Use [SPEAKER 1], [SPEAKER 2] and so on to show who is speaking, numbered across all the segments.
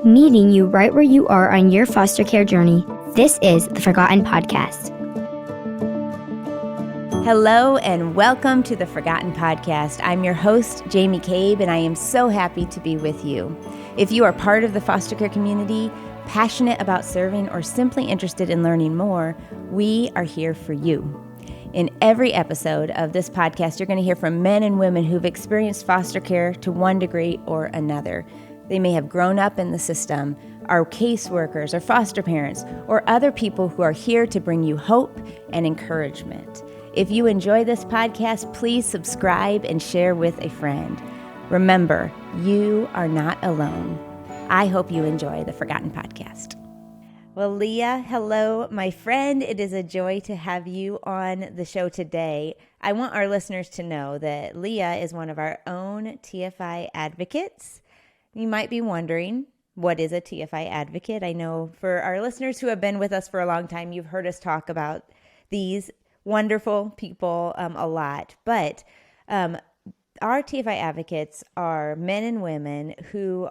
[SPEAKER 1] meeting you right where you are on your foster care journey. This is the Forgotten Podcast.
[SPEAKER 2] Hello and welcome to the Forgotten Podcast. I'm your host, Jamie Cabe, and I am so happy to be with you. If you are part of the foster care community, passionate about serving, or simply interested in learning more, we are here for you. In every episode of this podcast, you're going to hear from men and women who've experienced foster care to one degree or another. They may have grown up in the system, are caseworkers or foster parents, or other people who are here to bring you hope and encouragement. If you enjoy this podcast, please subscribe and share with a friend. Remember, you are not alone. I hope you enjoy the Forgotten Podcast. Well, Leah, hello, my friend. It is a joy to have you on the show today. I want our listeners to know that Leah is one of our own TFI advocates. You might be wondering, what is a TFI advocate? I know for our listeners who have been with us for a long time, you've heard us talk about these wonderful people a lot. But our TFI advocates are men and women who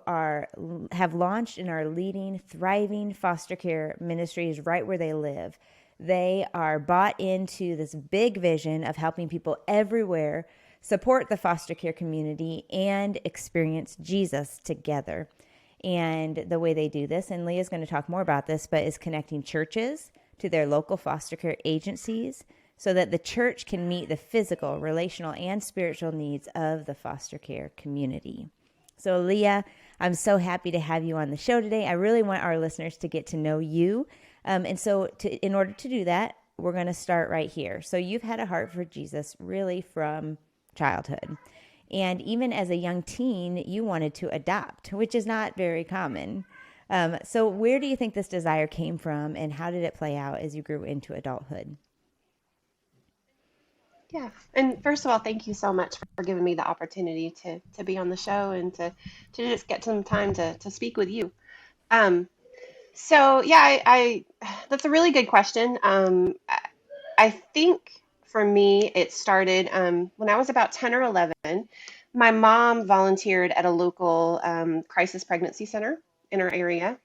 [SPEAKER 2] have launched and are leading thriving foster care ministries right where they live. They are bought into this big vision of helping people everywhere support the foster care community and experience Jesus together. And the way they do this, and Leah's going to talk more about this, but is connecting churches to their local foster care agencies so that the church can meet the physical, relational, and spiritual needs of the foster care community. So Leah, I'm so happy to have you on the show today. I really want our listeners to get to know you. In order to do that, we're going to start right here. So you've had a heart for Jesus really from childhood. And even as a young teen, you wanted to adopt, which is not very common. So where do you think this desire came from, and how did it play out as you grew into adulthood?
[SPEAKER 3] Yeah. And first of all, thank you so much for giving me the opportunity to be on the show and to just get some time to speak with you. I that's a really good question. I think for me, it started when I was about 10 or 11. My mom volunteered at a local crisis pregnancy center in our area.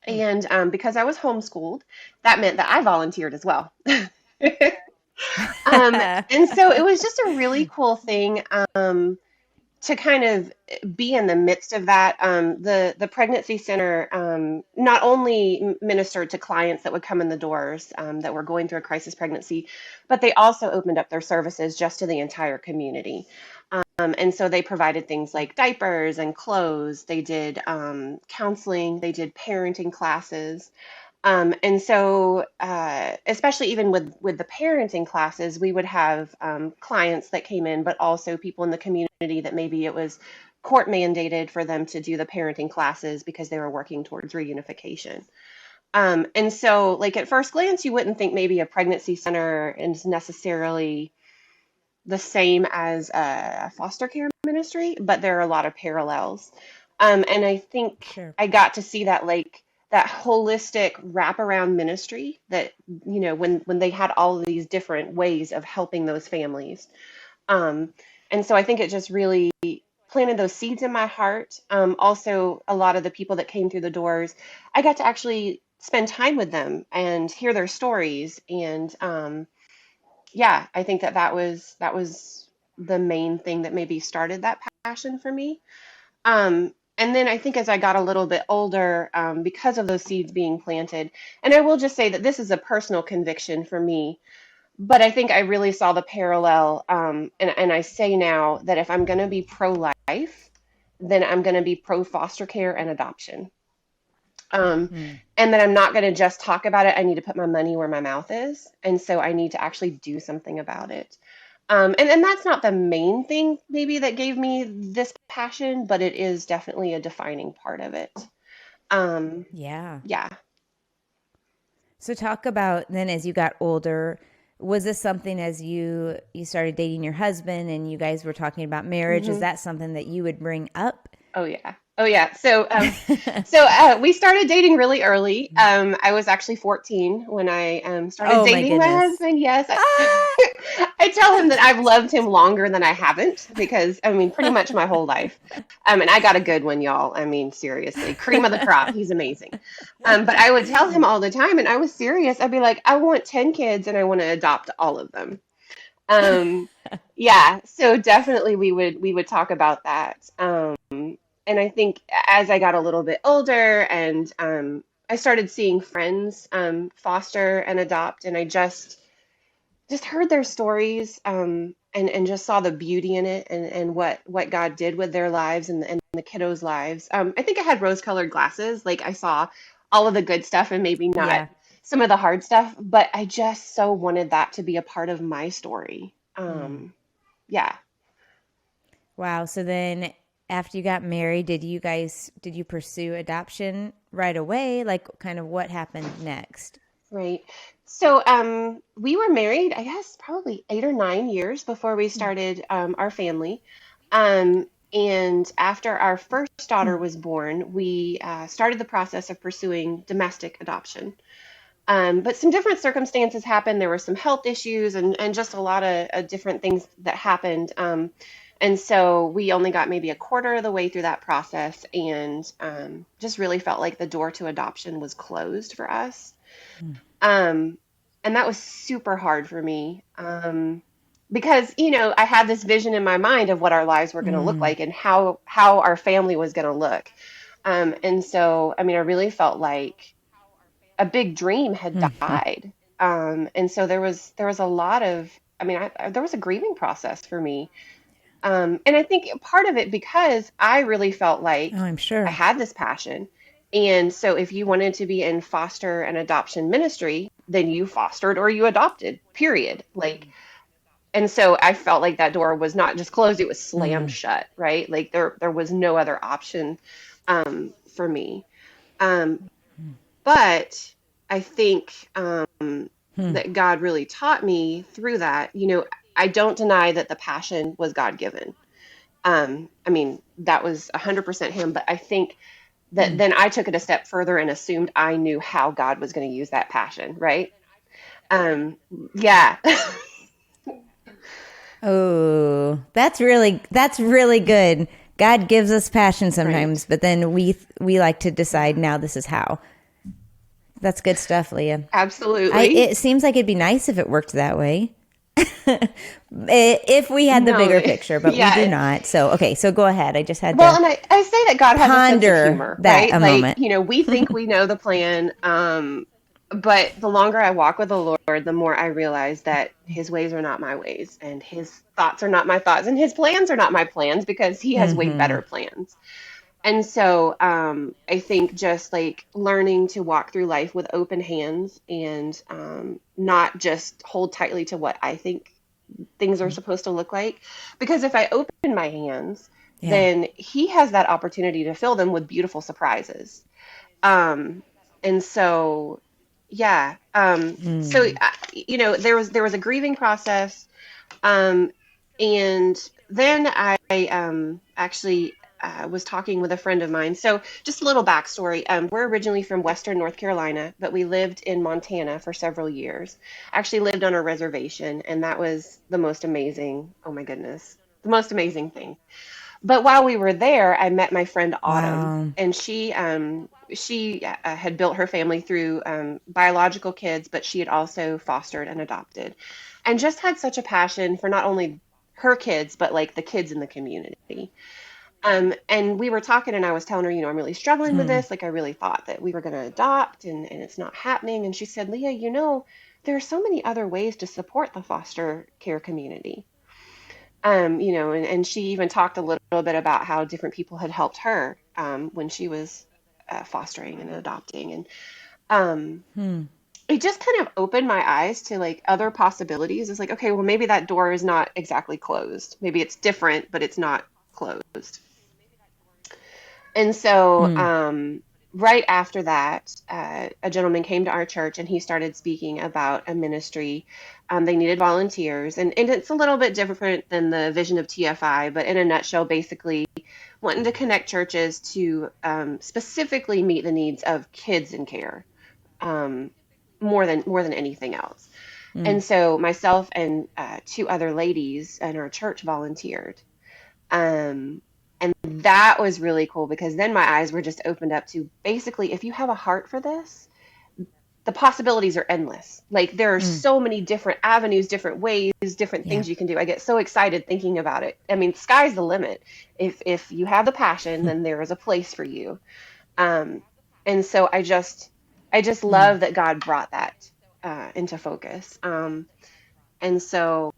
[SPEAKER 3] And because I was homeschooled, that meant that I volunteered as well. And so it was just a really cool thing to kind of be in the midst of that. The pregnancy center not only ministered to clients that would come in the doors that were going through a crisis pregnancy, but they also opened up their services just to the entire community. And so they provided things like diapers and clothes. They did counseling. They did parenting classes. Especially even with the parenting classes, we would have clients that came in, but also people in the community that maybe it was court mandated for them to do the parenting classes because they were working towards reunification. Like at first glance, you wouldn't think maybe a pregnancy center is necessarily the same as a foster care ministry, but there are a lot of parallels. And I think
[SPEAKER 2] Sure.
[SPEAKER 3] I got to see that that holistic wraparound ministry that, when they had all of these different ways of helping those families. And so I think it just really planted those seeds in my heart. Also, a lot of the people that came through the doors, I got to actually spend time with them and hear their stories. And I think that was the main thing that maybe started that passion for me. And then I think as I got a little bit older, because of those seeds being planted, and I will just say that this is a personal conviction for me, but I think I really saw the parallel. And I say now that if I'm going to be pro-life, then I'm going to be pro-foster care and adoption. And that I'm not going to just talk about it. I need to put my money where my mouth is. And so I need to actually do something about it. And that's not the main thing maybe that gave me this passion, but it is definitely a defining part of it.
[SPEAKER 2] Yeah.
[SPEAKER 3] Yeah.
[SPEAKER 2] So talk about then as you got older, was this something as you started dating your husband and you guys were talking about marriage? Is that something that you would bring up?
[SPEAKER 3] Oh, yeah. Oh yeah. We started dating really early. I was actually 14 when I started
[SPEAKER 2] Oh my
[SPEAKER 3] dating my
[SPEAKER 2] goodness.
[SPEAKER 3] husband. Yes.
[SPEAKER 2] Ah!
[SPEAKER 3] I tell him that I've loved him longer than I haven't because I mean pretty much my whole life. And I got a good one, y'all. I mean seriously, cream of the crop. He's amazing. But I would tell him all the time, and I was serious. I'd be like, I want 10 kids, and I want to adopt all of them. Um, yeah, so definitely we would talk about that. And I think as I got a little bit older and I started seeing friends foster and adopt, and I just heard their stories and just saw the beauty in it and what God did with their lives and the kiddos' lives. I think I had rose-colored glasses, like I saw all of the good stuff and maybe not
[SPEAKER 2] Yeah.
[SPEAKER 3] some of the hard stuff, but I just so wanted that to be a part of my story. Yeah.
[SPEAKER 2] Wow. So then after you got married, did you pursue adoption right away? Like kind of what happened next?
[SPEAKER 3] Right. So we were married, I guess, probably 8 or 9 years before we started our family. And after our first daughter was born, we started the process of pursuing domestic adoption. But some different circumstances happened. There were some health issues and just a lot of different things that happened. And so we only got maybe a quarter of the way through that process and just really felt like the door to adoption was closed for us. Um, and that was super hard for me because, I had this vision in my mind of what our lives were going to look
[SPEAKER 2] Mm.
[SPEAKER 3] like and how our family was going to look. And so, I mean, I really felt like a big dream had
[SPEAKER 2] Mhm.
[SPEAKER 3] died. And so there was a lot of, I mean, there was a grieving process for me. And I think part of it because I really felt
[SPEAKER 2] Oh,
[SPEAKER 3] like
[SPEAKER 2] I'm
[SPEAKER 3] I
[SPEAKER 2] sure.
[SPEAKER 3] had this passion. And so if you wanted to be in foster and adoption ministry, then you fostered or you adopted, period. Like, and so I felt like that door was not just closed, it was slammed
[SPEAKER 2] Mm.
[SPEAKER 3] shut, right? Like there was no other option for me. Um, but I think
[SPEAKER 2] Hmm.
[SPEAKER 3] that God really taught me through that. I don't deny that the passion was God given. I mean, that was 100% him, but I think that
[SPEAKER 2] Mm.
[SPEAKER 3] then I took it a step further and assumed I knew how God was going to use that passion, right? Um, yeah,
[SPEAKER 2] Oh, that's really good. God gives us passion
[SPEAKER 3] right.
[SPEAKER 2] sometimes, but then we like to decide now this is how. That's good stuff, Leah.
[SPEAKER 3] Absolutely.
[SPEAKER 2] It seems like it'd be nice if it worked that way. If we had the
[SPEAKER 3] No,
[SPEAKER 2] bigger picture, but we do
[SPEAKER 3] yeah.
[SPEAKER 2] not. So, okay, so go ahead. I just had
[SPEAKER 3] Well,
[SPEAKER 2] to
[SPEAKER 3] and I say that God has a sense of
[SPEAKER 2] ponder
[SPEAKER 3] humor,
[SPEAKER 2] that
[SPEAKER 3] right?
[SPEAKER 2] a
[SPEAKER 3] Like,
[SPEAKER 2] moment.
[SPEAKER 3] we think we know the plan, but the longer I walk with the Lord, the more I realize that his ways are not my ways, and his thoughts are not my thoughts, and his plans are not my plans because he has way
[SPEAKER 2] Mm-hmm.
[SPEAKER 3] better plans. And so I think just like learning to walk through life with open hands and not just hold tightly to what I think things are supposed to look like. Because if I open my hands,
[SPEAKER 2] Yeah.
[SPEAKER 3] then he has that opportunity to fill them with beautiful surprises. Um, and so, yeah.
[SPEAKER 2] Mm.
[SPEAKER 3] There was a grieving process, um, and then I actually was talking with a friend of mine. So, just a little backstory. We're originally from Western North Carolina, but we lived in Montana for several years. Actually lived on a reservation, and that was the most amazing, oh my goodness, the most amazing thing. But while we were there, I met my friend Autumn,
[SPEAKER 2] Wow.
[SPEAKER 3] and she had built her family through biological kids, but she had also fostered and adopted, and just had such a passion for not only her kids, but like the kids in the community. And we were talking, and I was telling her, I'm really struggling with
[SPEAKER 2] Hmm.
[SPEAKER 3] this. Like, I really thought that we were going to adopt, and it's not happening. And she said, Leah, there are so many other ways to support the foster care community. And she even talked a little bit about how different people had helped her when she was fostering and adopting. And um,
[SPEAKER 2] Hmm.
[SPEAKER 3] it just kind of opened my eyes to like other possibilities. It's like, okay, well, maybe that door is not exactly closed. Maybe it's different, but it's not closed. And so,
[SPEAKER 2] Hmm.
[SPEAKER 3] right after that, a gentleman came to our church and he started speaking about a ministry. They needed volunteers, and it's a little bit different than the vision of TFI, but in a nutshell, basically, wanting to connect churches to specifically meet the needs of kids in care, more than anything else. And so myself and two other ladies in our church volunteered. And that was really cool because then my eyes were just opened up to basically, if you have a heart for this, the possibilities are endless. Like there are so many different avenues, different ways, different things you can do. I get so excited thinking about it. I mean, sky's the limit. If you have the passion, then there is a place for you. And so I just love that God brought that into focus. And so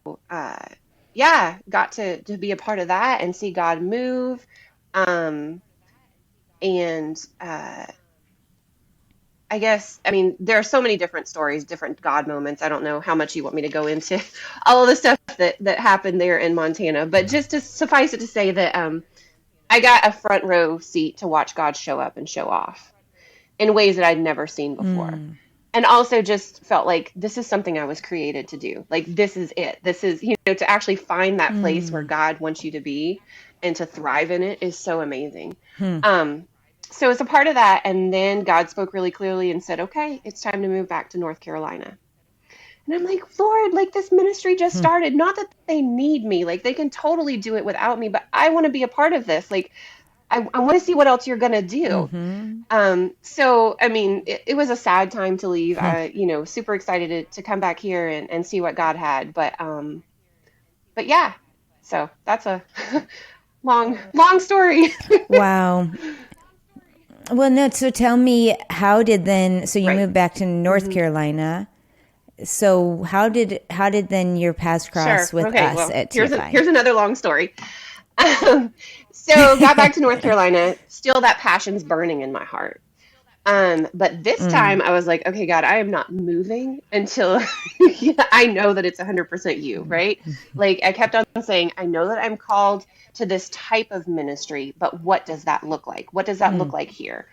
[SPEAKER 3] got to be a part of that and see God move. And I guess, I mean, there are so many different stories, different God moments. I don't know how much you want me to go into all of the stuff that happened there in Montana, but just to suffice it to say that I got a front row seat to watch God show up and show off in ways that I'd never seen before. And also just felt like this is something I was created to do. Like, this is it. This is, to actually find that place where God wants you to be and to thrive in it is so amazing. So as a part of that, and then God spoke really clearly and said, okay, it's time to move back to North Carolina. And I'm like, Lord, like this ministry just started. Not that they need me. Like they can totally do it without me, but I want to be a part of this. Like, I want to see what else you're going to do. So, I mean, it was a sad time to leave. Super excited to come back here and see what God had. But yeah, so that's a long story.
[SPEAKER 2] Wow. Well, no, so tell me, how did then, so you
[SPEAKER 3] Right.
[SPEAKER 2] moved back to North Carolina. So how did then your paths cross with us at TFI?
[SPEAKER 3] Here's another long story. So got back to North Carolina, still that passion's burning in my heart. But this time I was like, okay, God, I am not moving until I know that it's 100% you, right? Like I kept on saying, I know that I'm called to this type of ministry, but what does that look like? What does that look like here?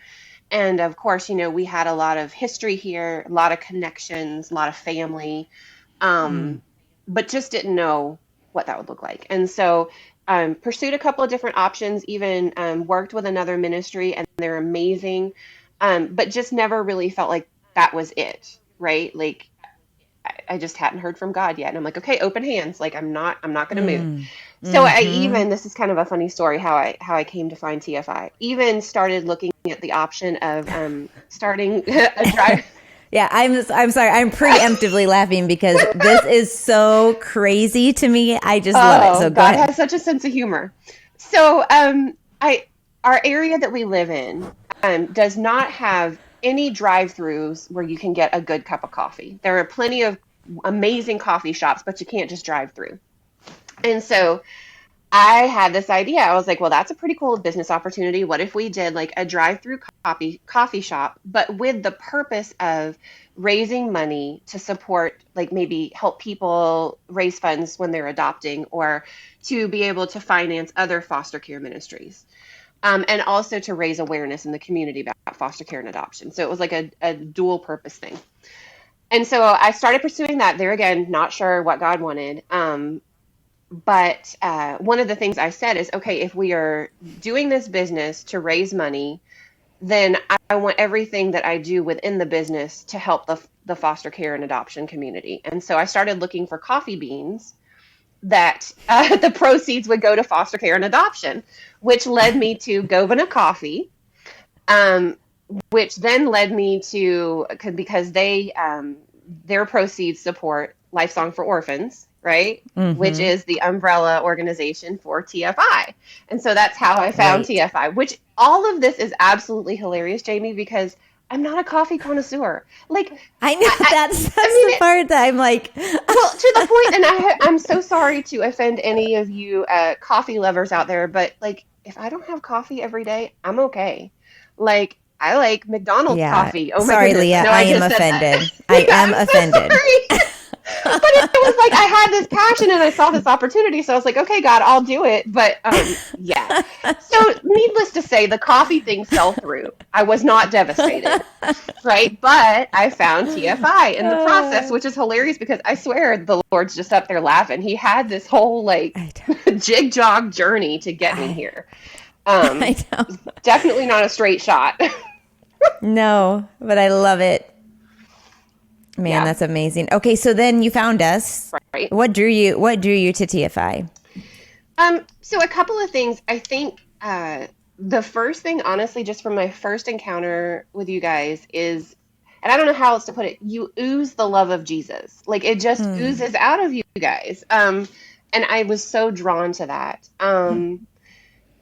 [SPEAKER 3] And of course, we had a lot of history here, a lot of connections, a lot of family, but just didn't know what that would look like. And so pursued a couple of different options, even worked with another ministry, and they're amazing, but just never really felt like that was it, right? Like I just hadn't heard from God yet. And I'm like, okay, open hands. Like I'm not going to move. So this is kind of a funny story how I came to find TFI. Even started looking at the option of starting a drive.
[SPEAKER 2] Yeah, I'm sorry. I'm preemptively laughing because this is so crazy to me. I just love it. So
[SPEAKER 3] God
[SPEAKER 2] ahead.
[SPEAKER 3] has such a sense of humor. So our area that we live in does not have any drive-throughs where you can get a good cup of coffee. There are plenty of amazing coffee shops, but you can't just drive through. And so I had this idea. I was like, well, that's a pretty cool business opportunity. What if we did like a drive-through coffee shop, but with the purpose of raising money to support, like maybe help people raise funds when they're adopting, or to be able to finance other foster care ministries. And also to raise awareness in the community about foster care and adoption. So it was like a dual purpose thing. And so I started pursuing that. There again, not sure what God wanted. But one of the things I said is, okay, if we are doing this business to raise money, then I want everything that I do within the business to help the foster care and adoption community. And so I started looking for coffee beans that the proceeds would go to foster care and adoption, which led me to Govana Coffee, which then led me to, because they their proceeds support Life Song for Orphans, right? Which is the umbrella organization for TFI. And so that's how I found TFI, which all of this is absolutely hilarious, Jamie, because I'm not a coffee connoisseur. Like
[SPEAKER 2] I know that's the part that I'm like,
[SPEAKER 3] well, to the point, and I'm so sorry to offend any of you coffee lovers out there, but like if I don't have coffee every day, I'm okay. Like I like McDonald's coffee. Oh my goodness.
[SPEAKER 2] Leah,
[SPEAKER 3] No,
[SPEAKER 2] I am offended. I am offended.
[SPEAKER 3] But it was like I had this passion and I saw this opportunity, so I was like, okay, God, I'll do it. But yeah. So needless to say, the coffee thing fell through. I was not devastated, right? But I found TFI in the process, which is hilarious because I swear the Lord's just up there laughing. He had this whole like jig-jog journey to get me here.
[SPEAKER 2] I know.
[SPEAKER 3] Definitely not a straight shot.
[SPEAKER 2] No, but I love it. Man,
[SPEAKER 3] Yeah,
[SPEAKER 2] that's amazing. Okay, so then you found us.
[SPEAKER 3] right.
[SPEAKER 2] What drew you to TFI?
[SPEAKER 3] So a couple of things. I think the first thing, honestly, just from my first encounter with you guys is, and I don't know how else to put it, you ooze the love of Jesus. Like it just oozes out of you guys. And I was so drawn to that. And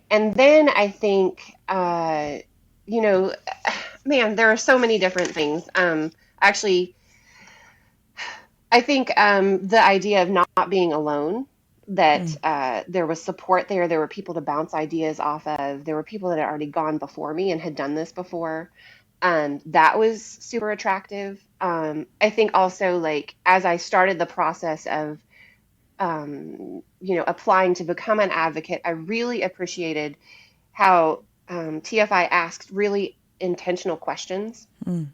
[SPEAKER 3] then I think, you know, man, there are so many different things. Actually, I think the idea of not being alone, that there was support there. There were people to bounce ideas off of. There were people that had already gone before me and had done this before. That was super attractive. I think also, like, as I started the process of, applying to become an advocate, I really appreciated how TFI asked really intentional questions. And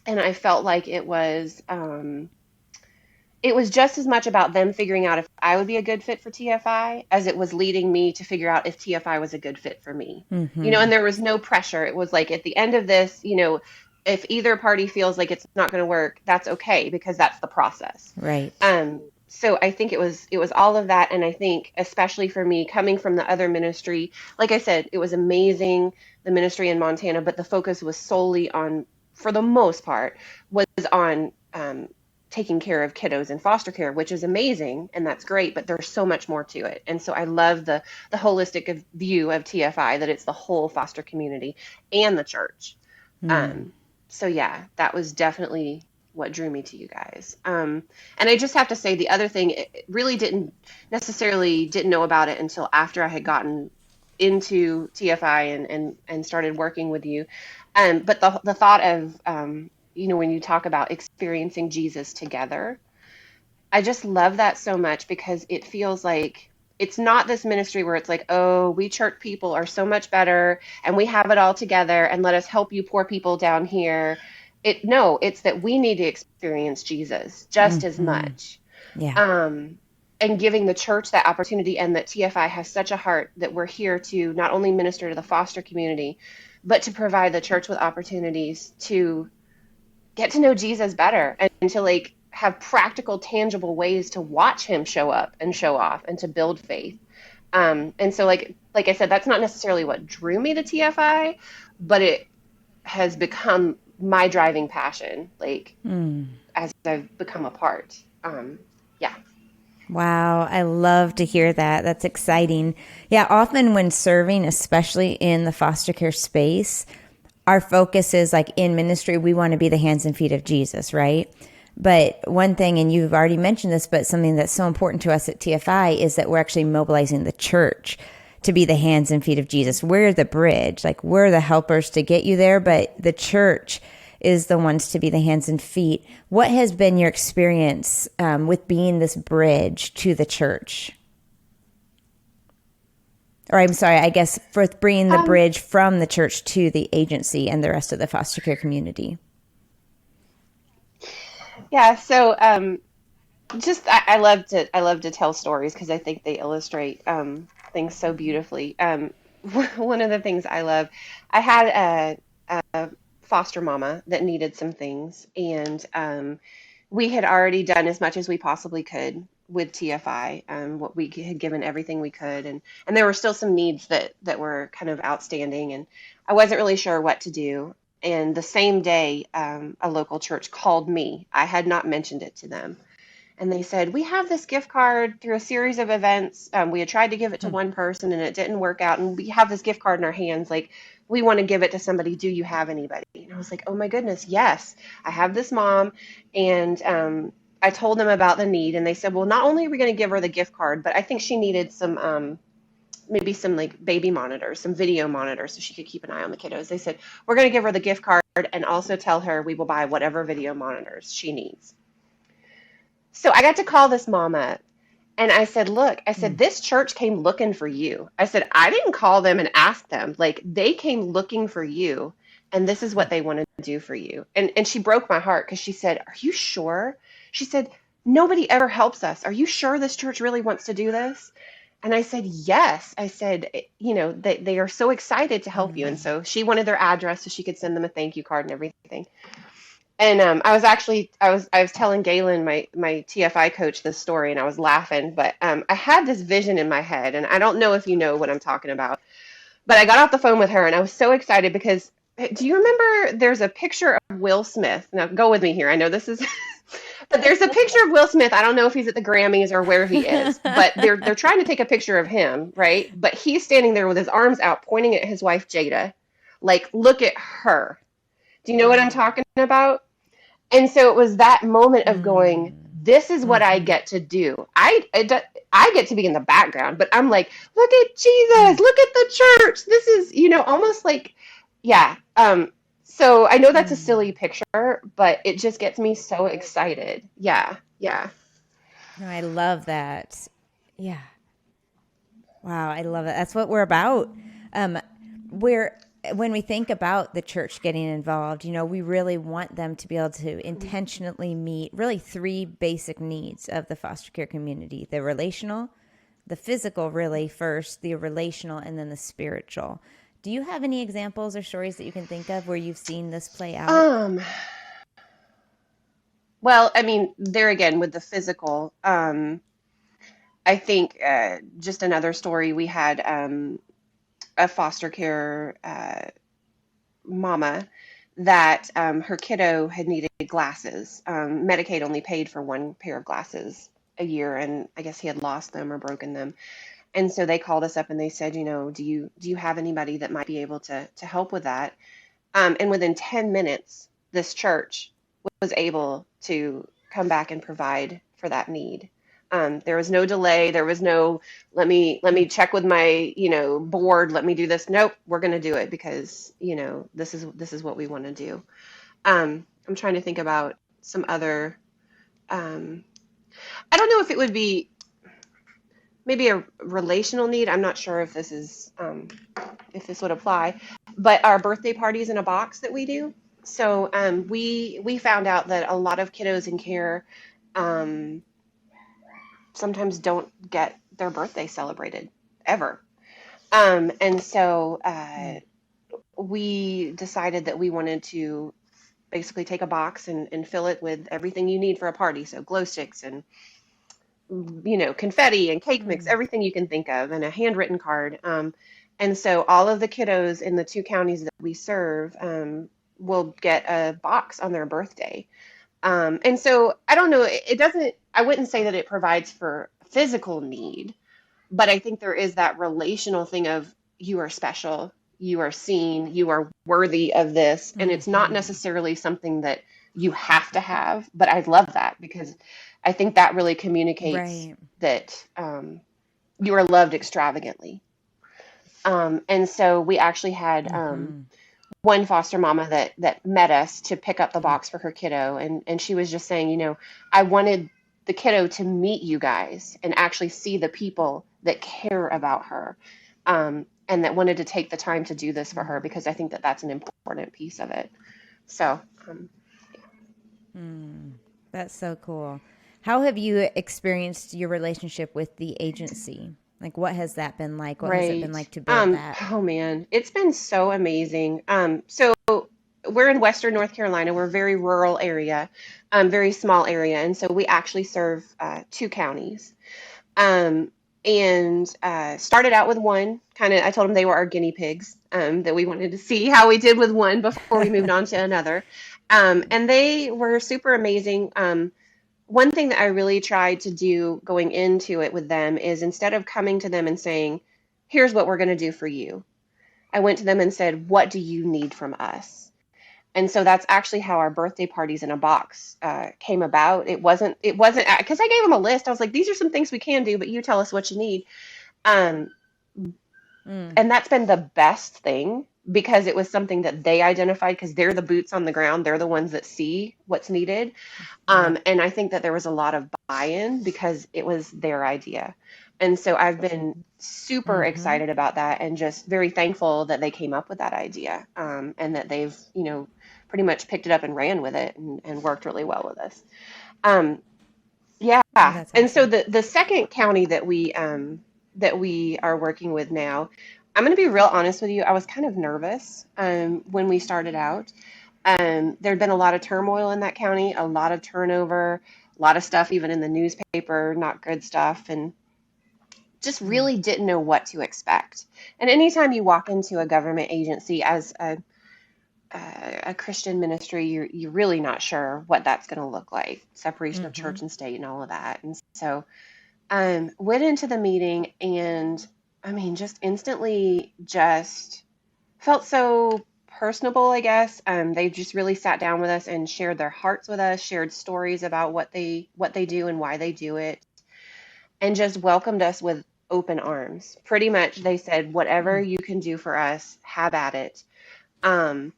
[SPEAKER 3] I felt like it was just as much about them figuring out if I would be a good fit for TFI as it was leading me to figure out if TFI was a good fit for me. And there was no pressure. It was like at the end of this, if either party feels like it's not going to work, that's okay because that's the process.
[SPEAKER 2] Right.
[SPEAKER 3] So I think it was all of that. And I think especially for me coming from the other ministry, like I said, it was amazing, the ministry in Montana, but the focus was solely on, for the most part, was on taking care of kiddos in foster care, which is amazing and that's great, but there's so much more to it. And so I love the holistic view of TFI, that it's the whole foster community and the church. So yeah, that was definitely what drew me to you guys. And I just have to say the other thing, it really didn't know about it until after I had gotten into TFI and started working with you. But the thought of, when you talk about experiencing Jesus together, I just love that so much because it feels like it's not this ministry where it's like, oh, we church people are so much better and we have it all together and let us help you poor people down here. It's that we need to experience Jesus just as much.
[SPEAKER 2] Yeah.
[SPEAKER 3] And giving the church that opportunity, and that TFI has such a heart that we're here to not only minister to the foster community, but to provide the church with opportunities to get to know Jesus better and to like have practical, tangible ways to watch him show up and show off and to build faith. And so like I said, that's not necessarily what drew me to TFI, but it has become my driving passion, like as I've become a part. Yeah.
[SPEAKER 2] Wow, I love to hear that. That's exciting. Yeah, often when serving, especially in the foster care space, our focus is like in ministry, we want to be the hands and feet of Jesus, right? But one thing, and you've already mentioned this, but something that's so important to us at TFI is that we're actually mobilizing the church to be the hands and feet of Jesus. We're the bridge, like we're the helpers to get you there, but the church is the ones to be the hands and feet. What has been your experience with being this bridge to the church? Or I'm sorry, I guess for bringing the bridge from the church to the agency and the rest of the foster care community.
[SPEAKER 3] Yeah. So just I love to tell stories because I think they illustrate things so beautifully. One of the things I love, I had a foster mama that needed some things, and we had already done as much as we possibly could with TFI, what we had given everything we could, and there were still some needs that were kind of outstanding, and I wasn't really sure what to do. And the same day, a local church called me. I had not mentioned it to them. And they said, we have this gift card through a series of events. We had tried to give it to one person and it didn't work out. And we have this gift card in our hands. Like, we want to give it to somebody. Do you have anybody? And I was like, oh my goodness, yes. I have this mom. And I told them about the need. And they said, well, not only are we going to give her the gift card, but I think she needed some maybe some like baby monitors, some video monitors so she could keep an eye on the kiddos. They said, we're going to give her the gift card and also tell her we will buy whatever video monitors she needs. So I got to call this mom up and I said, look, I said, this church came looking for you. I said, I didn't call them and ask them. Like, they came looking for you and this is what they want to do for you. And she broke my heart because she said, are you sure? She said, nobody ever helps us. Are you sure this church really wants to do this? And I said, yes. I said, they are so excited to help you. And so she wanted their address so she could send them a thank you card and everything. And I was telling Galen, my TFI coach, this story, and I was laughing, but I had this vision in my head, and I don't know if you know what I'm talking about, but I got off the phone with her, and I was so excited because do you remember there's a picture of Will Smith? Now go with me here. I know this is, but there's a picture of Will Smith. I don't know if he's at the Grammys or where he is, but they're trying to take a picture of him, right? But he's standing there with his arms out, pointing at his wife Jada, like, look at her. Do you know what I'm talking about? And so it was that moment of going, this is what I get to do. I get to be in the background, but I'm like, look at Jesus, look at the church. This is, almost like, yeah. So I know that's a silly picture, but it just gets me so excited. Yeah, yeah.
[SPEAKER 2] No, I love that. Yeah. Wow, I love it. That's what we're about. When we think about the church getting involved, we really want them to be able to intentionally meet really three basic needs of the foster care community: the relational, the physical, really first, the relational, and then the spiritual. Do you have any examples or stories that you can think of where you've seen this play out?
[SPEAKER 3] Well, I mean, there again with the physical, I think just another story. We had a foster care mama that her kiddo had needed glasses. Medicaid only paid for one pair of glasses a year, and I guess he had lost them or broken them. And so they called us up and they said, do you have anybody that might be able to help with that? And within 10 minutes, this church was able to come back and provide for that need. There was no delay. There was no, let me check with my, board. Let me do this. Nope, we're going to do it because, this is what we want to do. I'm trying to think about some other, I don't know if it would be maybe a relational need. I'm not sure if this is, if this would apply, but our birthday parties in a box that we do. So we found out that a lot of kiddos in care sometimes don't get their birthday celebrated ever. And so we decided that we wanted to basically take a box and fill it with everything you need for a party. So glow sticks and, confetti and cake mix, everything you can think of, and a handwritten card. And so all of the kiddos in the 2 counties that we serve will get a box on their birthday. And so I don't know, I wouldn't say that it provides for physical need, but I think there is that relational thing of you are special, you are seen, you are worthy of this. And it's not necessarily something that you have to have, but I love that because I think that really communicates that you are loved extravagantly. And so we actually had one foster mama that met us to pick up the box for her kiddo. And she was just saying, I wanted the kiddo to meet you guys and actually see the people that care about her, and that wanted to take the time to do this for her because I think that that's an important piece of it. So,
[SPEAKER 2] That's so cool. How have you experienced your relationship with the agency? Like, what has that been like? What has it been like to build that?
[SPEAKER 3] Oh man, it's been so amazing. So we're in Western North Carolina. We're a very rural area, very small area. And so we actually serve 2 counties. And started out with one I told them they were our guinea pigs, that we wanted to see how we did with one before we moved on to another. And they were super amazing. One thing that I really tried to do going into it with them is instead of coming to them and saying, here's what we're going to do for you, I went to them and said, what do you need from us? And so that's actually how our birthday parties in a box came about. It wasn't because I gave them a list. I was like, these are some things we can do, but you tell us what you need. And that's been the best thing because it was something that they identified because they're the boots on the ground. They're the ones that see what's needed. And I think that there was a lot of buy-in because it was their idea. And so I've been super excited about that and just very thankful that they came up with that idea, and that they've, pretty much picked it up and ran with it and worked really well with us. Yeah.
[SPEAKER 2] That's
[SPEAKER 3] And so
[SPEAKER 2] awesome.
[SPEAKER 3] the second county that we that we are working with now, I'm going to be real honest with you. I was kind of nervous when we started out. There'd been a lot of turmoil in that county, a lot of turnover, a lot of stuff, even in the newspaper, not good stuff, and just
[SPEAKER 2] Mm.
[SPEAKER 3] really didn't know what to expect. And anytime you walk into a government agency as a Christian ministry, you're really not sure what that's going to look like, separation of
[SPEAKER 2] Mm-hmm.
[SPEAKER 3] church and state and all of that. And so went into the meeting and I mean, just instantly just felt so personable, I guess. They just really sat down with us and shared their hearts with us, shared stories about what they do and why they do it, and just welcomed us with open arms. Pretty much, they said, "Whatever
[SPEAKER 2] Mm.
[SPEAKER 3] you can do for us, have at it." Um,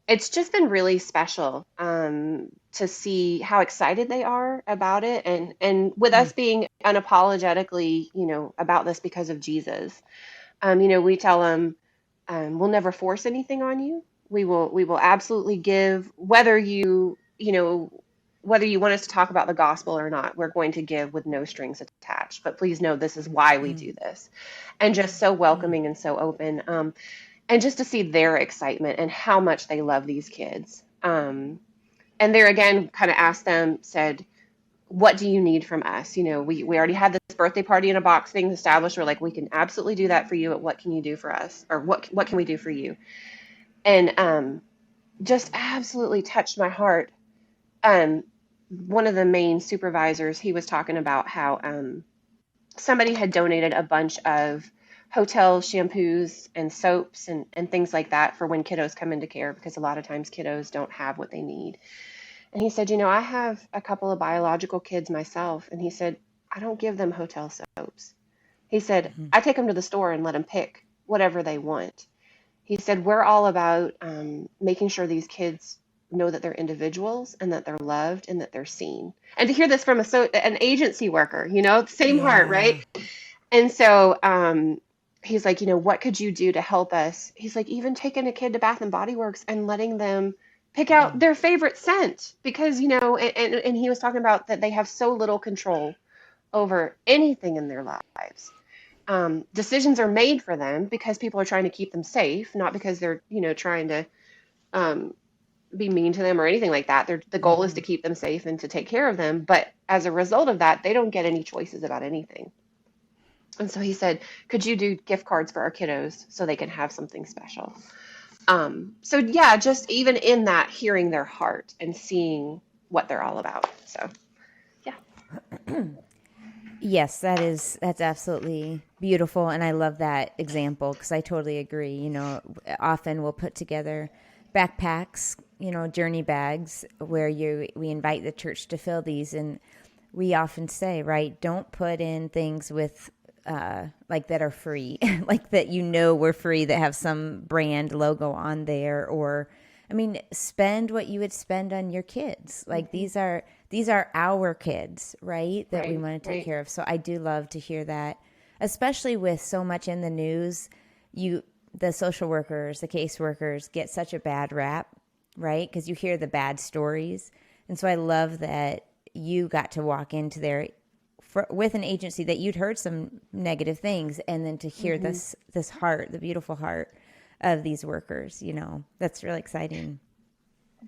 [SPEAKER 3] it's just been really special to see how excited they are about it, and with us
[SPEAKER 2] Mm.
[SPEAKER 3] being unapologetically, about this because of Jesus. We tell them, we'll never force anything on you. We will absolutely give, whether you want us to talk about the gospel or not. We're going to give with no strings attached. But please know this is why we
[SPEAKER 2] Mm.
[SPEAKER 3] do this, and just so
[SPEAKER 2] Mm.
[SPEAKER 3] welcoming and so open. And just to see their excitement and how much they love these kids. And there again, kind of asked them, said, what do you need from us? We already had this birthday party in a box thing established. We're like, we can absolutely do that for you, but what can you do for us? Or what can we do for you? And just absolutely touched my heart. Um, One of the main supervisors, he was talking about how somebody had donated a bunch of hotel shampoos and soaps and things like that for when kiddos come into care, because a lot of times kiddos don't have what they need. And he said, I have a couple of biological kids myself. And he said, I don't give them hotel soaps. He said,
[SPEAKER 2] Mm.
[SPEAKER 3] I take them to the store and let them pick whatever they want. He said, we're all about making sure these kids know that they're individuals and that they're loved and that they're seen. And to hear this from an agency worker, same heart,
[SPEAKER 2] Yeah.
[SPEAKER 3] right? And so he's like, what could you do to help us? He's like, even taking a kid to Bath and Body Works and letting them pick out
[SPEAKER 2] Mm.
[SPEAKER 3] their favorite scent because, and he was talking about that they have so little control over anything in their lives. Decisions are made for them because people are trying to keep them safe, not because they're, trying to um, be mean to them or anything like that. The goal is
[SPEAKER 2] Mm-hmm.
[SPEAKER 3] to keep them safe and to take care of them. But as a result of that, they don't get any choices about anything. And so he said, could you do gift cards for our kiddos so they can have something special? So yeah, just even in that, hearing their heart and seeing what they're all about. So yeah.
[SPEAKER 2] Yes, that's absolutely beautiful, and I love that example because I totally agree. Often we'll put together backpacks, journey bags where we invite the church to fill these, and we often say, right, don't put in things with like that are free, like that we're free that have some brand logo on there, or I mean, spend what you would spend on your kids. Like
[SPEAKER 3] Hmm.
[SPEAKER 2] these are our kids, right? That we
[SPEAKER 3] Right,
[SPEAKER 2] want to take
[SPEAKER 3] right.
[SPEAKER 2] care of. So I do love to hear that, especially with so much in the news. The social workers, the caseworkers get such a bad rap, right? Because you hear the bad stories, and so I love that you got to walk into there with an agency that you'd heard some negative things, and then to hear
[SPEAKER 3] Hmm.
[SPEAKER 2] this heart, the beautiful heart of these workers, that's really exciting.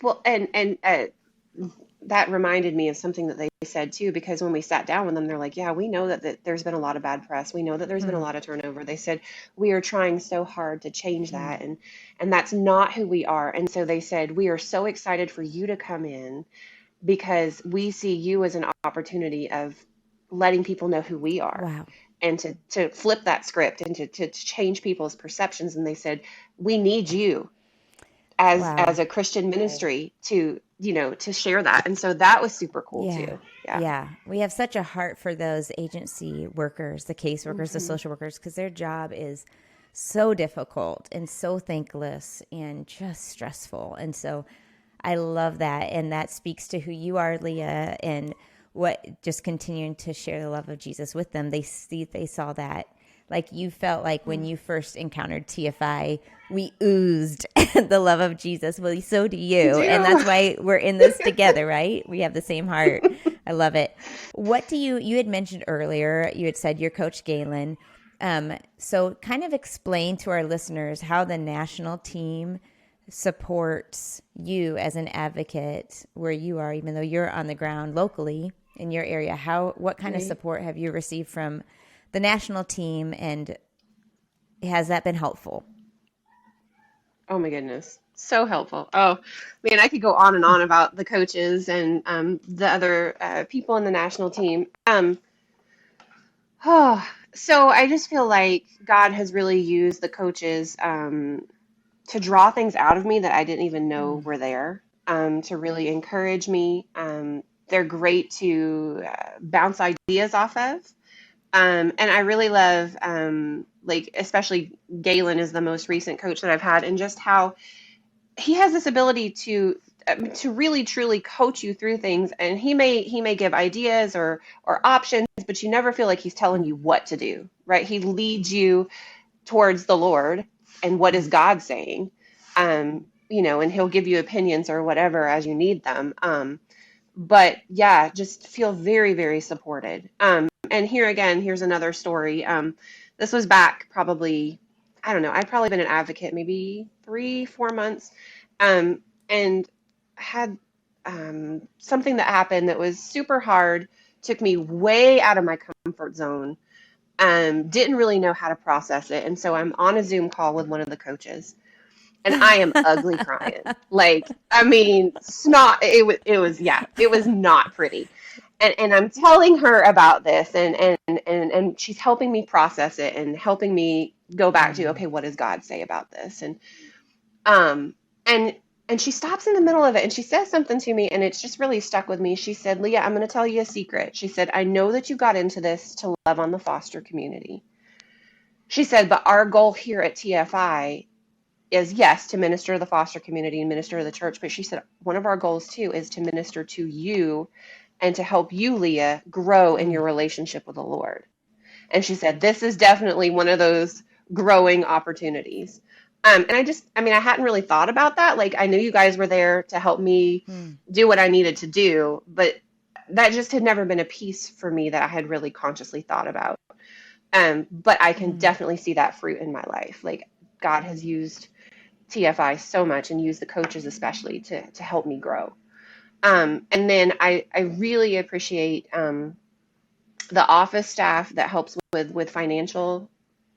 [SPEAKER 3] Well, and that reminded me of something that they said too, because when we sat down with them, they're like, yeah, we know that there's been a lot of bad press. We know that there's been a
[SPEAKER 2] Hmm.
[SPEAKER 3] lot of turnover. They said, we are trying so hard to change
[SPEAKER 2] Hmm.
[SPEAKER 3] that. And that's not who we are. And so they said, we are so excited for you to come in because we see you as an opportunity of letting people know who we are
[SPEAKER 2] Wow.
[SPEAKER 3] and to flip that script and to change people's perceptions. And they said, we need you as
[SPEAKER 2] Wow.
[SPEAKER 3] a Christian ministry to share that. And so that was super cool
[SPEAKER 2] Yeah.
[SPEAKER 3] too. Yeah.
[SPEAKER 2] Yeah. We have such a heart for those agency workers, the case workers, the
[SPEAKER 3] Hmm.
[SPEAKER 2] social workers, because their job is so difficult and so thankless and just stressful. And so I love that. And that speaks to who you are, Leah, and what just continuing to share the love of Jesus with them. They saw that. Like you felt like when you first encountered TFI, we oozed the love of Jesus. Well, so do
[SPEAKER 3] We
[SPEAKER 2] you. And
[SPEAKER 3] do.
[SPEAKER 2] that's why we're in this together, right? We have the same heart. I love it. You had mentioned earlier, you had said you're Coach Galen. So kind of explain to our listeners how the national team supports you as an advocate where you are, even though you're on the ground locally in your area. What kind of support have you received from the national team, and has that been helpful?
[SPEAKER 3] Oh my goodness. So helpful. Oh man, I could go on and on about the coaches and the other people in the national team. Oh, so I just feel like God has really used the coaches to draw things out of me that I didn't even know were there, to really encourage me. They're great to bounce ideas off of. And I really love, like, especially Galen is the most recent coach that I've had, and just how he has this ability to really truly coach you through things, and he may give ideas or options, but you never feel like he's telling you what to do, right? He leads you towards the Lord and what is God saying, and he'll give you opinions or whatever as you need them. But yeah, just feel very, very supported. And here again, here's another story. This was back probably, I don't know, I'd probably been an advocate maybe 3, 4 months, and had something that happened that was super hard, took me way out of my comfort zone. Didn't really know how to process it. And so I'm on a Zoom call with one of the coaches, and I am ugly crying. Like, I mean, snot. It was not pretty. And I'm telling her about this, and she's helping me process it and helping me go back to, okay, what does God say about this? Um and and she stops in the middle of it and she says something to me, and it's just really stuck with me. She said, "Leah, I'm going to tell you a secret." She said, "I know that you got into this to love on the foster community." She said, "But our goal here at TFI is, yes, to minister to the foster community and minister to the church." But she said, "One of our goals too is to minister to you and to help you, Leah, grow in your relationship with the Lord." And she said, "This is definitely one of those growing opportunities." I hadn't really thought about that. Like, I knew you guys were there to help me do what I needed to do, but that just had never been a piece for me that I had really consciously thought about. But I can definitely see that fruit in my life. Like, God has used TFI so much, and used the coaches especially to help me grow. And then I really appreciate the office staff that helps with financial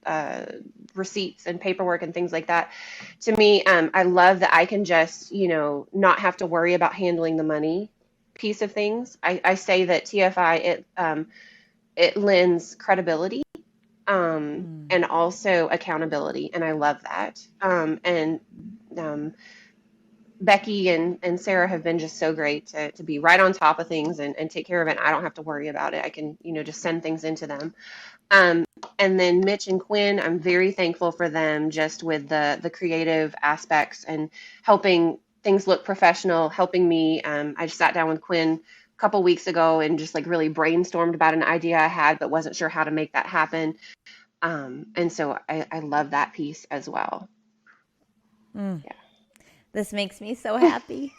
[SPEAKER 3] uh, receipts and paperwork and things like that. To me, I love that I can just, not have to worry about handling the money piece of things. I say that TFI, it lends credibility, and also accountability, and I love that. And Becky and Sarah have been just so great to be right on top of things and take care of it. And I don't have to worry about it. I can, just send things into them. Um, and then Mitch and Quinn, I'm very thankful for them, just with the creative aspects and helping things look professional, helping me. I just sat down with Quinn a couple weeks ago and just like really brainstormed about an idea I had, but wasn't sure how to make that happen. And so I love that piece as well. Yeah.
[SPEAKER 2] This makes me so happy.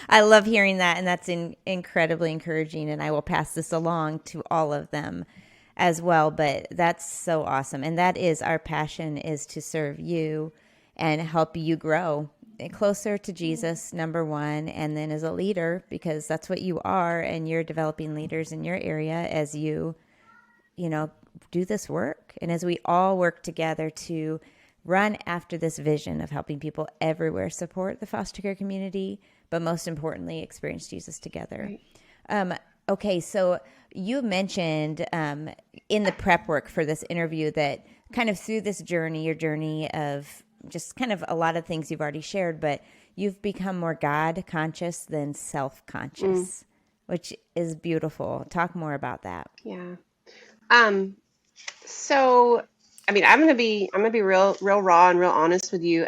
[SPEAKER 2] I love hearing that, and that's incredibly encouraging, and I will pass this along to all of them as well. But that's so awesome, and that is our passion, is to serve you and help you grow closer to Jesus, number one, and then as a leader, because that's what you are, and you're developing leaders in your area as you do this work, and as we all work together to run after this vision of helping people everywhere support the foster care community, but most importantly, experience Jesus together. Right. Okay, so you mentioned in the prep work for this interview that kind of through this journey, your journey of just kind of a lot of things you've already shared, but you've become more God conscious than self-conscious, which is beautiful. Talk more about that.
[SPEAKER 3] Yeah. So, I'm gonna be real raw and real honest with you.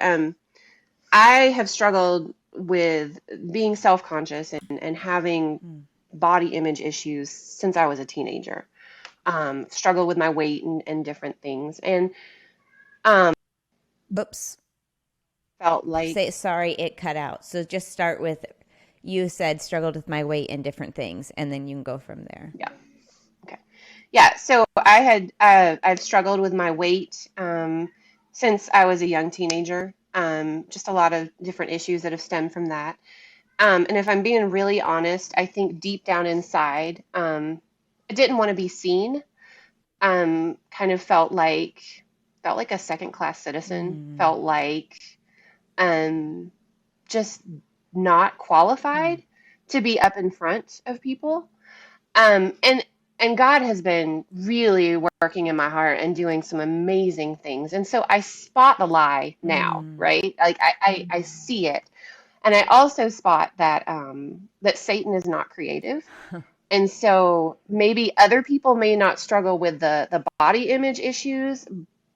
[SPEAKER 3] I have struggled with being self-conscious and having body image issues since I was a teenager. Struggled with my weight and different things, and
[SPEAKER 2] Oops.
[SPEAKER 3] felt like,
[SPEAKER 2] Say sorry, it cut out. So just start with, you said struggled with my weight and different things, and then you can go from there.
[SPEAKER 3] yeah, okay, Yeah, so I've struggled with my weight since I was a young teenager. Just a lot of different issues that have stemmed from that. And if I'm being really honest, I think deep down inside, I didn't want to be seen. Kind of felt like a second class citizen.
[SPEAKER 2] Mm.
[SPEAKER 3] Felt like um, just not
[SPEAKER 2] Mm.
[SPEAKER 3] qualified to be up in front of people. And God has been really working in my heart and doing some amazing things. And so I spot the lie now,
[SPEAKER 2] Mm.
[SPEAKER 3] right? Like I see it. And I also spot that that Satan is not creative. And so maybe other people may not struggle with the body image issues,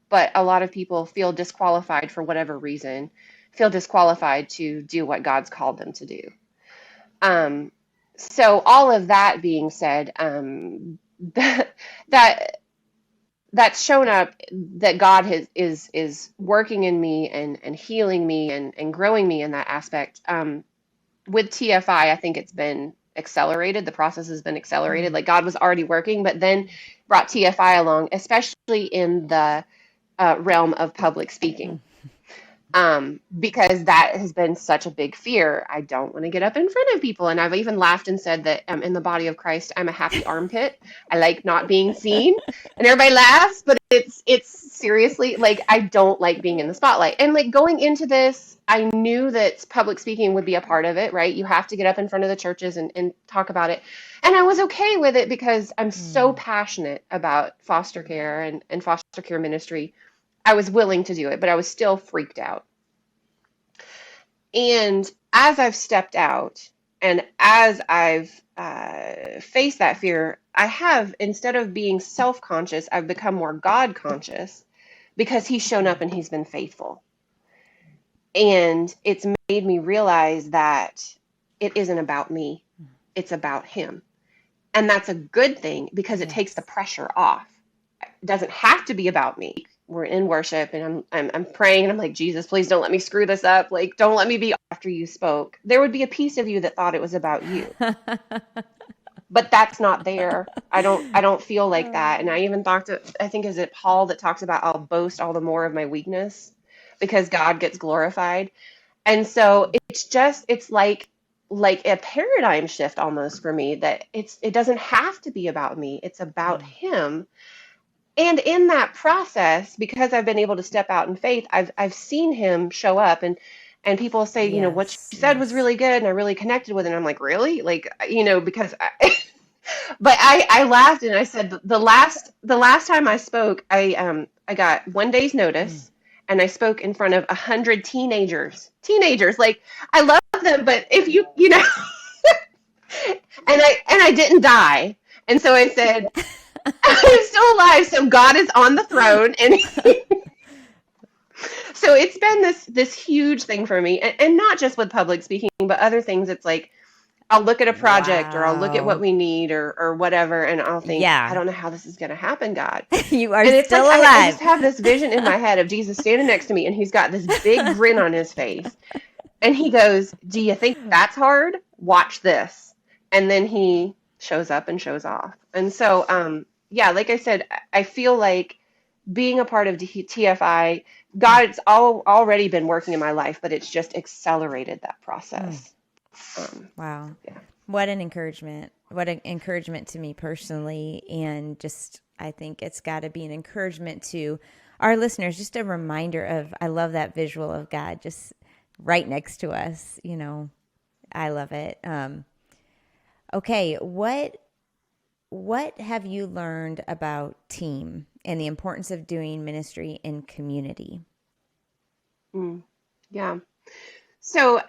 [SPEAKER 3] but a lot of people feel disqualified for whatever reason, feel disqualified to do what God's called them to do. Um, so all of that being said, that that that's shown up that God is working in me and healing me and growing me in that aspect. With TFI, I think it's been accelerated. The process has been accelerated.
[SPEAKER 2] Mm.
[SPEAKER 3] Like God was already working, but then brought TFI along, especially in the realm of public speaking.
[SPEAKER 2] Mm.
[SPEAKER 3] Because that has been such a big fear. I don't want to get up in front of people. And I've even laughed and said that in the body of Christ, I'm a happy armpit. I like not being seen. And everybody laughs, but it's seriously like I don't like being in the spotlight. And like going into this, I knew that public speaking would be a part of it, right? You have to get up in front of the churches and talk about it. And I was okay with it because I'm so
[SPEAKER 2] Mm.
[SPEAKER 3] passionate about foster care and foster care ministry. I was willing to do it, but I was still freaked out. And as I've stepped out and as I've faced that fear, I have, instead of being self conscious, I've become more God conscious because He's shown up and He's been faithful. And it's made me realize that it isn't about me, it's about Him. And that's a good thing because it takes the
[SPEAKER 2] Yes.
[SPEAKER 3] pressure off. It doesn't have to be about me. We're in worship and I'm praying and I'm like, Jesus, please don't let me screw this up. Like, don't let me be after you spoke. There would be a piece of you that thought it was about you, but that's not there. I don't feel like that. And I even talked to, I think, is it Paul that talks about I'll boast all the more of my weakness because God gets glorified. And so it's like a paradigm shift almost for me that it doesn't have to be about me. It's about
[SPEAKER 2] Mm.
[SPEAKER 3] Him. And in that process, because I've been able to step out in faith, I've seen Him show up and people say, what
[SPEAKER 2] Yes.
[SPEAKER 3] you said was
[SPEAKER 2] Yes.
[SPEAKER 3] really good and I really connected with it. And I'm like, really? Like, because but I laughed and I said the last time I spoke, I got 1 day's
[SPEAKER 2] Mm.
[SPEAKER 3] notice and I spoke in front of 100 teenagers. Like I love them, but if and I didn't die. And so I said, I'm still alive, so God is on the throne, and so it's been this huge thing for me, and not just with public speaking, but other things. It's like I'll look at a project, or I'll look at what
[SPEAKER 2] Wow.
[SPEAKER 3] we need, or whatever, and I'll think, I
[SPEAKER 2] Yeah.
[SPEAKER 3] don't know how this is going to happen, God.
[SPEAKER 2] You are
[SPEAKER 3] And it's
[SPEAKER 2] still
[SPEAKER 3] like I
[SPEAKER 2] alive.
[SPEAKER 3] just have this vision in my head of Jesus standing next to me, and He's got this big grin on His face, and He goes, "Do you think that's hard? Watch this." And then He shows up and shows off. And so, yeah, like I said, I feel like being a part of TFI, God's already been working in my life, but it's just accelerated that
[SPEAKER 2] Mm.
[SPEAKER 3] process.
[SPEAKER 2] Wow.
[SPEAKER 3] Yeah.
[SPEAKER 2] What an encouragement. What an encouragement to me personally. And just, I think it's got to be an encouragement to our listeners. Just a reminder of, I love that visual of God just right next to us. I love it. Okay. What have you learned about team and the importance of doing ministry in community?
[SPEAKER 3] Mm, yeah. So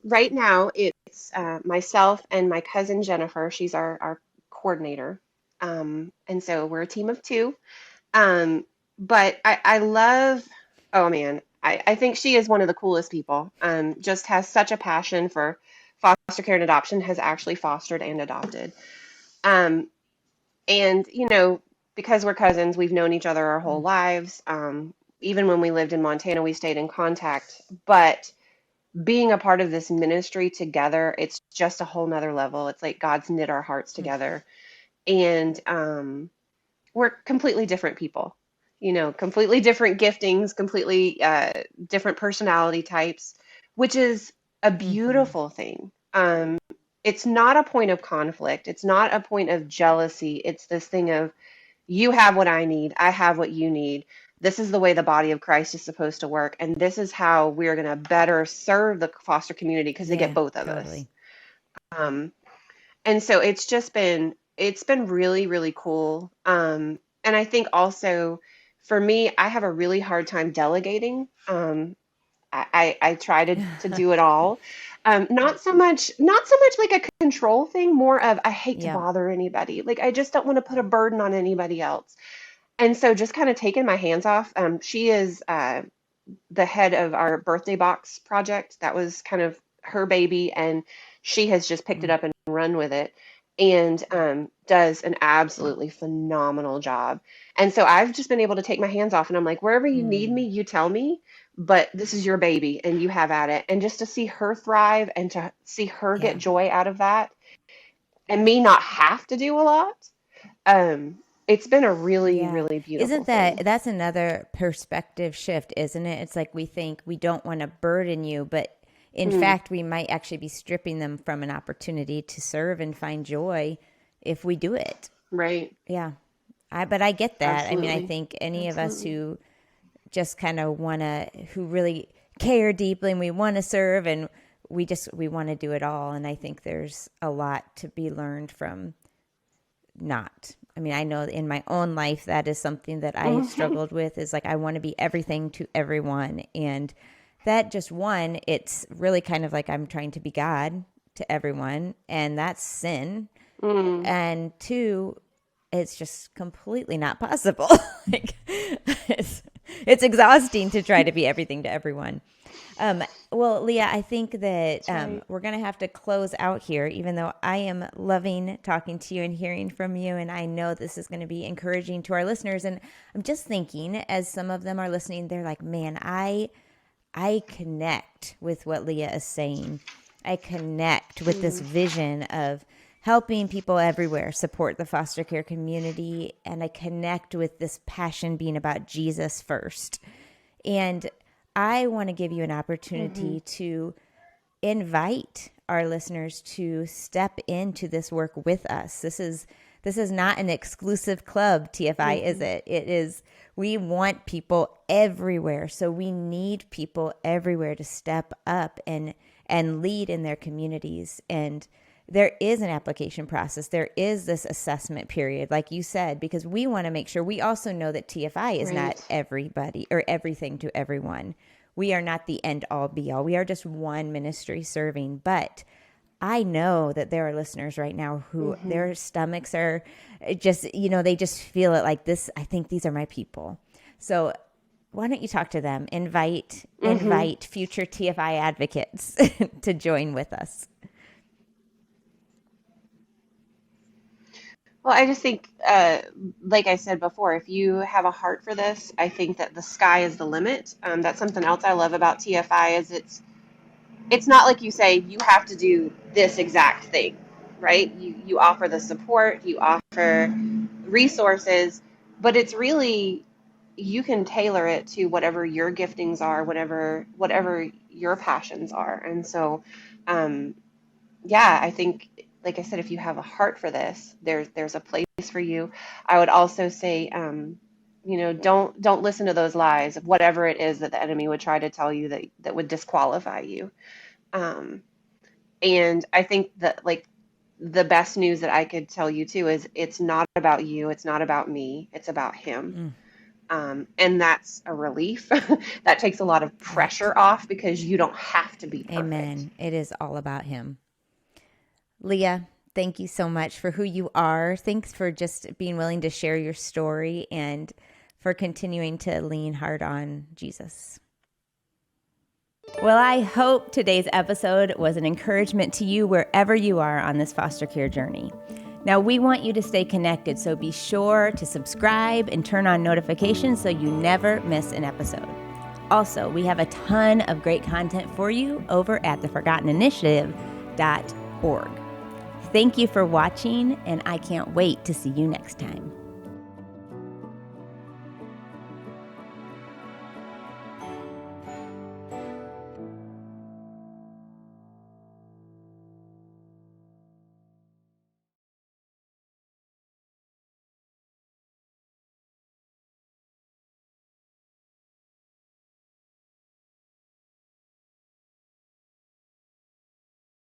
[SPEAKER 3] right now it's myself and my cousin Jennifer. She's our coordinator. And so we're a team of two. But I love, oh man, I think she is one of the coolest people. Just has such a passion for foster care and adoption, has actually fostered and adopted. Um, and, because we're cousins, we've known each other our whole
[SPEAKER 2] Mm.
[SPEAKER 3] lives. Even when we lived in Montana, we stayed in contact. But being a part of this ministry together, it's just a whole nother level. It's like God's knit our hearts
[SPEAKER 2] Mm.
[SPEAKER 3] together. And we're completely different people, completely different giftings, completely different personality types, which is a
[SPEAKER 2] Mm-hmm.
[SPEAKER 3] beautiful thing. It's not a point of conflict. It's not a point of jealousy. It's this thing of, you have what I need, I have what you need. This is the way the body of Christ is supposed to work, and this is how we're going to better serve the foster community because they get
[SPEAKER 2] Yeah,
[SPEAKER 3] both of us.
[SPEAKER 2] totally.
[SPEAKER 3] Um, and so it's been really, really cool. And I think also for me, I have a really hard time delegating. I try to do it all. Not so much like a control thing, more of, I hate to
[SPEAKER 2] Yeah.
[SPEAKER 3] bother anybody. Like, I just don't want to put a burden on anybody else. And so just kind of taking my hands off. She is the head of our birthday box project. That was kind of her baby, and she has just picked it
[SPEAKER 2] Mm.
[SPEAKER 3] up and run with it, and does an absolutely phenomenal job. And so I've just been able to take my hands off, and I'm like, wherever you need
[SPEAKER 2] Mm.
[SPEAKER 3] me, you tell me, but this is your baby, and you have at it. And just to see her thrive and to see her get
[SPEAKER 2] Yeah.
[SPEAKER 3] joy out of that, and me not have to do a lot, um, it's been a really,
[SPEAKER 2] Yeah.
[SPEAKER 3] really beautiful
[SPEAKER 2] Isn't
[SPEAKER 3] thing.
[SPEAKER 2] that's another perspective shift, isn't it? It's like we think we don't want to burden you, but in
[SPEAKER 3] Mm,
[SPEAKER 2] fact, we might actually be stripping them from an opportunity to serve and find joy if we do it.
[SPEAKER 3] right.
[SPEAKER 2] Yeah. But I get that. I mean, I
[SPEAKER 3] Absolutely.
[SPEAKER 2] think any of us
[SPEAKER 3] Absolutely.
[SPEAKER 2] who just kind of want to, who really care deeply and we want to serve and we want to do it all. And I think there's a lot to be learned from not. I mean, I know in my own life that is something that I struggled with, is like I want to be everything to everyone. And that just, one, it's really kind of like I'm trying to be God to everyone, and that's sin.
[SPEAKER 3] Mm,
[SPEAKER 2] And two, it's just completely not possible. Like, it's exhausting to try to be everything to everyone. Well, Leah, I think that
[SPEAKER 3] that's right.
[SPEAKER 2] we're going to have to close out here, even though I am loving talking to you and hearing from you. And I know this is going to be encouraging to our listeners. And I'm just thinking, as some of them are listening, they're like, man, I connect with what Leah is saying. I connect with this
[SPEAKER 3] Mm,
[SPEAKER 2] vision of helping people everywhere support the foster care community. And I connect with this passion being about Jesus first. And I want to give you an
[SPEAKER 3] mm-hmm.
[SPEAKER 2] opportunity to invite our listeners to step into this work with us. This is not an exclusive club, TFI, is
[SPEAKER 3] Mm-hmm.
[SPEAKER 2] it? It is, we want people everywhere. So we need people everywhere to step up and lead in their communities. And there is an application process. There is this assessment period, like you said, because we want to make sure, we also know that TFI is not
[SPEAKER 3] Right.
[SPEAKER 2] everybody or everything to everyone. We are not the end all be all. We are just one ministry serving. But I know that there are listeners right now who
[SPEAKER 3] Mm-hmm.
[SPEAKER 2] their stomachs are just, they just feel it like this. I think these are my people. So why don't you talk to them?
[SPEAKER 3] Mm-hmm.
[SPEAKER 2] Invite future TFI advocates to join with us.
[SPEAKER 3] Well, I just think, like I said before, if you have a heart for this, I think that the sky is the limit. That's something else I love about TFI is it's not like you say you have to do this exact thing, right? You offer the support, you offer resources, but it's really, you can tailor it to whatever your giftings are, whatever your passions are. And so, um, yeah, I think, like I said, if you have a heart for this, there's a place for you. I would also say, don't listen to those lies of whatever it is that the enemy would try to tell you that would disqualify you. Um, and I think that, like, the best news that I could tell you too is, it's not about you, it's not about me, it's about him.
[SPEAKER 2] Mm,
[SPEAKER 3] And that's a relief. That takes a lot of
[SPEAKER 2] right.
[SPEAKER 3] pressure off because you don't have to be perfect.
[SPEAKER 2] Amen. It is all about him. Leah, thank you so much for who you are. Thanks for just being willing to share your story and for continuing to lean hard on Jesus. Well, I hope today's episode was an encouragement to you wherever you are on this foster care journey. Now, we want you to stay connected, so be sure to subscribe and turn on notifications so you never miss an episode. Also, we have a ton of great content for you over at theforgotteninitiative.org. Thank you for watching, and I can't wait to see you next time.